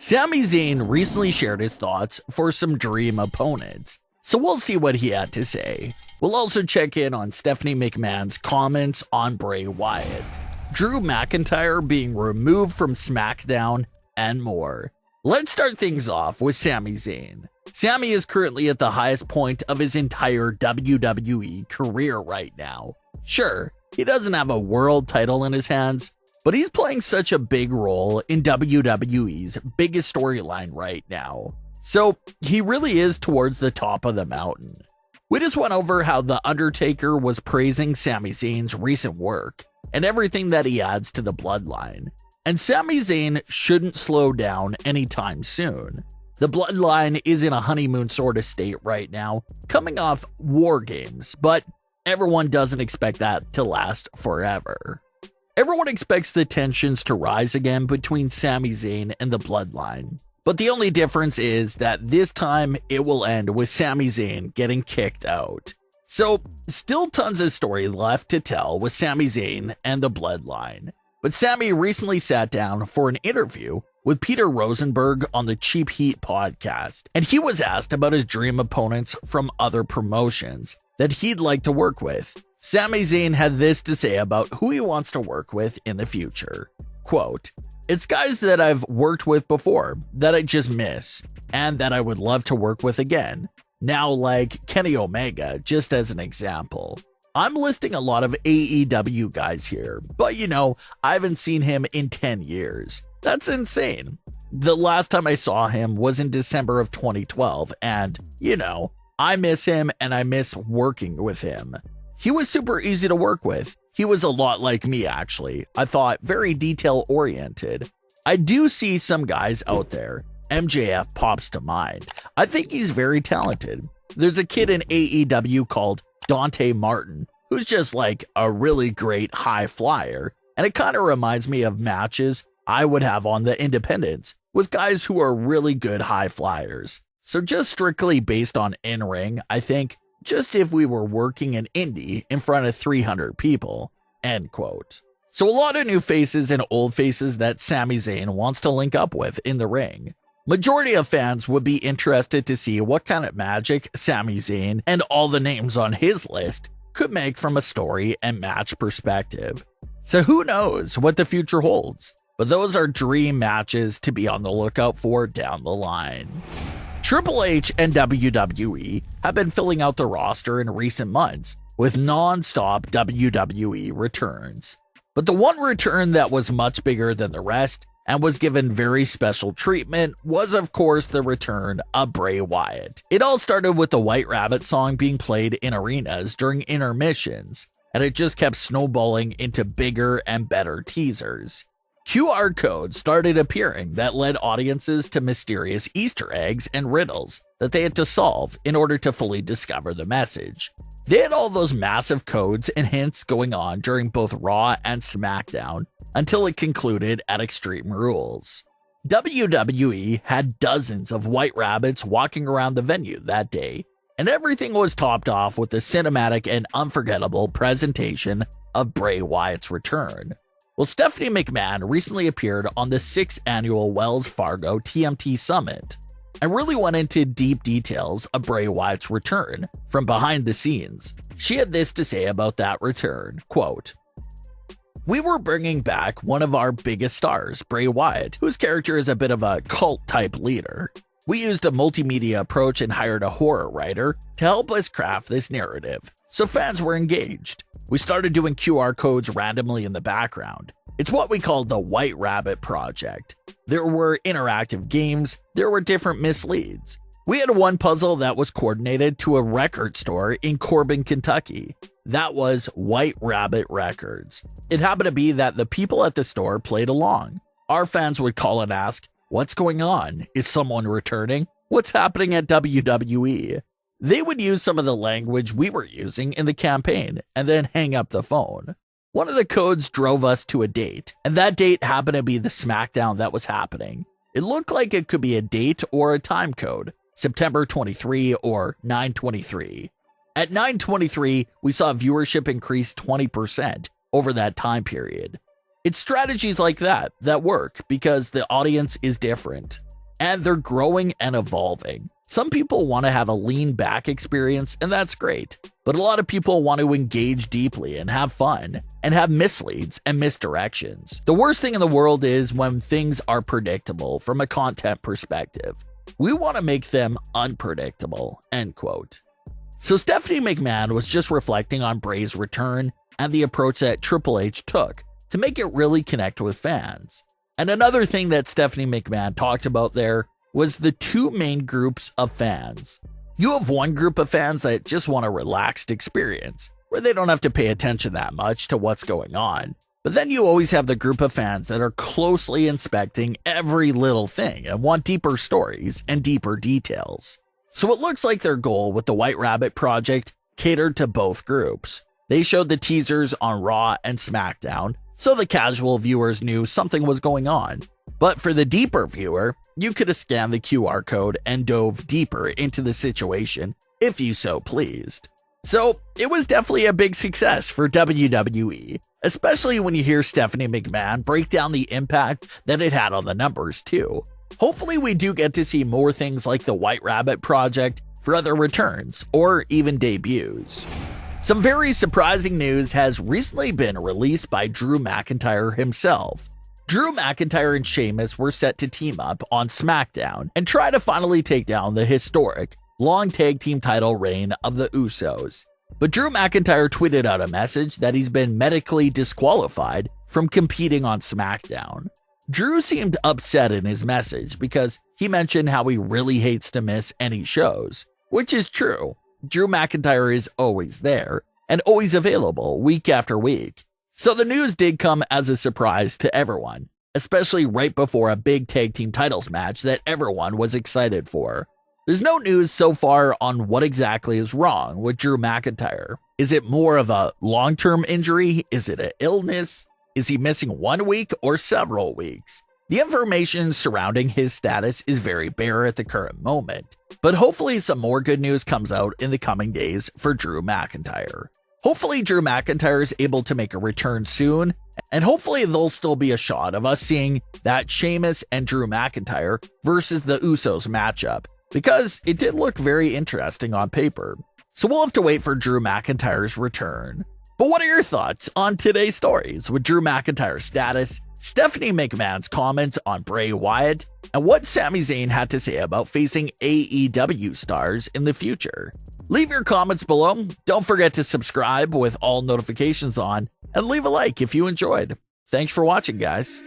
Sami Zayn recently shared his thoughts for some dream opponents, so we'll see what he had to say. We'll also check in on Stephanie McMahon's comments on Bray Wyatt, Drew McIntyre being removed from Smackdown, and more. Let's start things off with Sami Zayn. Sami is currently at the highest point of his entire WWE career right now. Sure, he doesn't have a world title in his hands, but he's playing such a big role in WWE's biggest storyline right now. So he really is towards the top of the mountain. We just went over how The Undertaker was praising Sami Zayn's recent work and everything that he adds to the Bloodline. And Sami Zayn shouldn't slow down anytime soon. The Bloodline is in a honeymoon sort of state right now, coming off War Games, but everyone doesn't expect that to last forever. Everyone expects the tensions to rise again between Sami Zayn and the Bloodline. But the only difference is that this time it will end with Sami Zayn getting kicked out. So, still tons of story left to tell with Sami Zayn and the Bloodline. But Sami recently sat down for an interview with Peter Rosenberg on the Cheap Heat podcast, and he was asked about his dream opponents from other promotions that he'd like to work with. Sami Zayn had this to say about who he wants to work with in the future. Quote, "It's guys that I've worked with before that I just miss and that I would love to work with again. Now, like Kenny Omega, just as an example. I'm listing a lot of AEW guys here, but I haven't seen him in 10 years. That's insane. The last time I saw him was in December of 2012, and, I miss him and I miss working with him. He was super easy to work with. He was a lot like me, actually. I thought very detail-oriented. I do see some guys out there. MJF pops to mind. I think he's very talented. There's a kid in AEW called Dante Martin, who's just like a really great high flyer. And it kind of reminds me of matches I would have on the independents with guys who are really good high flyers. So just strictly based on in-ring, I think just if we were working an indie in front of 300 people, end quote. So a lot of new faces and old faces that Sami Zayn wants to link up with in the ring. Majority of fans would be interested to see what kind of magic Sami Zayn and all the names on his list could make from a story and match perspective. So who knows what the future holds, but those are dream matches to be on the lookout for down the line. Triple H and WWE have been filling out the roster in recent months with non-stop WWE returns. But the one return that was much bigger than the rest and was given very special treatment was, of course, the return of Bray Wyatt. It all started with the White Rabbit song being played in arenas during intermissions, and it just kept snowballing into bigger and better teasers. QR codes started appearing that led audiences to mysterious Easter eggs and riddles that they had to solve in order to fully discover the message. They had all those massive codes and hints going on during both Raw and SmackDown until it concluded at Extreme Rules. WWE had dozens of White Rabbits walking around the venue that day, and everything was topped off with the cinematic and unforgettable presentation of Bray Wyatt's return. Well, Stephanie McMahon recently appeared on the 6th annual Wells Fargo TMT Summit and really went into deep details of Bray Wyatt's return from behind the scenes. She had this to say about that return, quote, "We were bringing back one of our biggest stars, Bray Wyatt, whose character is a bit of a cult-type leader. We used a multimedia approach and hired a horror writer to help us craft this narrative, so fans were engaged. We started doing QR codes randomly in the background. It's what we called the White Rabbit Project. There were interactive games, there were different misleads. We had one puzzle that was coordinated to a record store in Corbin, Kentucky. That was White Rabbit Records. It happened to be that the people at the store played along. Our fans would call and ask, 'What's going on? Is someone returning? What's happening at WWE?' They would use some of the language we were using in the campaign and then hang up the phone. One of the codes drove us to a date, and that date happened to be the Smackdown that was happening. It looked like it could be a date or a time code, September 23 or 9/23. At 9/23, we saw viewership increase 20% over that time period. It's strategies like that that work because the audience is different. and they're growing and evolving. Some people want to have a lean back experience, and that's great. But a lot of people want to engage deeply and have fun, and have misleads and misdirections. The worst thing in the world is when things are predictable from a content perspective. We want to make them unpredictable, end quote. So Stephanie McMahon was just reflecting on Bray's return and the approach that Triple H took to make it really connect with fans. And another thing that Stephanie McMahon talked about there was the two main groups of fans. You have one group of fans that just want a relaxed experience, where they don't have to pay attention that much to what's going on. But then you always have the group of fans that are closely inspecting every little thing and want deeper stories and deeper details. So it looks like their goal with the White Rabbit project catered to both groups. They showed the teasers on Raw and Smackdown, so the casual viewers knew something was going on. But for the deeper viewer, you could have scanned the QR code and dove deeper into the situation if you so pleased. So it was definitely a big success for WWE, especially when you hear Stephanie McMahon break down the impact that it had on the numbers too. Hopefully we do get to see more things like the White Rabbit project for other returns or even debuts. Some very surprising news has recently been released by Drew McIntyre himself. Drew McIntyre and Sheamus were set to team up on Smackdown and try to finally take down the historic long tag team title reign of the Usos. But Drew McIntyre tweeted out a message that he's been medically disqualified from competing on Smackdown. Drew seemed upset in his message because he mentioned how he really hates to miss any shows, which is true. Drew McIntyre is always there and always available week after week. So the news did come as a surprise to everyone, especially right before a big tag team titles match that everyone was excited for. There's no news so far on what exactly is wrong with Drew McIntyre. Is it more of a long-term injury? Is it an illness? Is he missing 1 week or several weeks? The information surrounding his status is very bare at the current moment, but hopefully some more good news comes out in the coming days for Drew McIntyre. Hopefully Drew McIntyre is able to make a return soon, and hopefully there'll still be a shot of us seeing that Sheamus and Drew McIntyre versus the Usos matchup, because it did look very interesting on paper. So we'll have to wait for Drew McIntyre's return. But what are your thoughts on today's stories with Drew McIntyre's status, Stephanie McMahon's comments on Bray Wyatt, and what Sami Zayn had to say about facing AEW stars in the future? Leave your comments below. Don't forget to subscribe with all notifications on, and leave a like if you enjoyed. Thanks for watching, guys.